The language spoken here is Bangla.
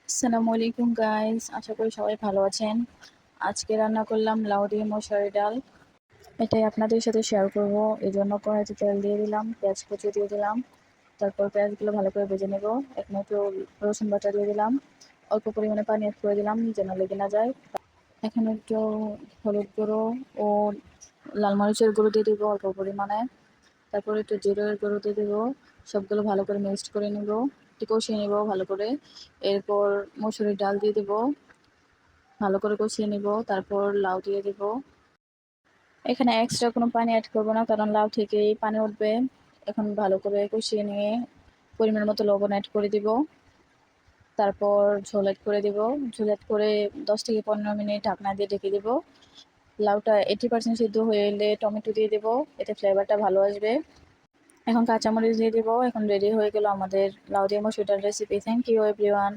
আসসালামু আলাইকুম গাইস, আশা করি সবাই ভালো আছেন। আজকে রান্না করলাম লাউ দিয়ে মসুরি ডাল। এটাই আপনাদের সাথে শেয়ার করব। এই জন্য কড়াইতে তেল দিয়ে দিলাম, পেঁয়াজ কুচি দিয়ে দিলাম। তারপর পেঁয়াজগুলো ভালো করে ভেজে নেব। এক মুঠো রসুন বাটা দিয়ে দিলাম, অল্প পরিমাণে পানি অ্যাড করে দিলাম যেন লেগে না যায়। এখানে একটু হলুদ গুঁড়ো ও লাল মরিচের গুঁড়ো দিয়ে দেবো অল্প পরিমাণে। তারপর একটু জিরের গুঁড়ো দিয়ে দেবো। সবগুলো ভালো করে মিক্সড করে নেব, একটু কষিয়ে নেব ভালো করে। এরপর মসুরির ডাল দিয়ে দেবো, ভালো করে কষিয়ে নিব। তারপর লাউ দিয়ে দিব। এখানে এক্সট্রা কোনো পানি অ্যাড করব না, কারণ লাউ থেকেই পানি উঠবে। এখন ভালো করে কষিয়ে নিয়ে পরিমাণ মতো লবণ অ্যাড করে দিব। তারপর ঝোল অ্যাড করে দিব। ঝোল অ্যাড করে 10 থেকে 15 মিনিট ঢাকনা দিয়ে ঢেকে দিব। লাউটা 80% সিদ্ধ হয়ে এলে টমেটো দিয়ে দেবো, এতে ফ্লেভারটা ভালো আসবে। এখন কাঁচামরিচ দিয়ে দিব। এখন রেডি হয়ে গেল আমাদের লাউ দিয়ে মসুর ডাল রেসিপি। Thank you everyone.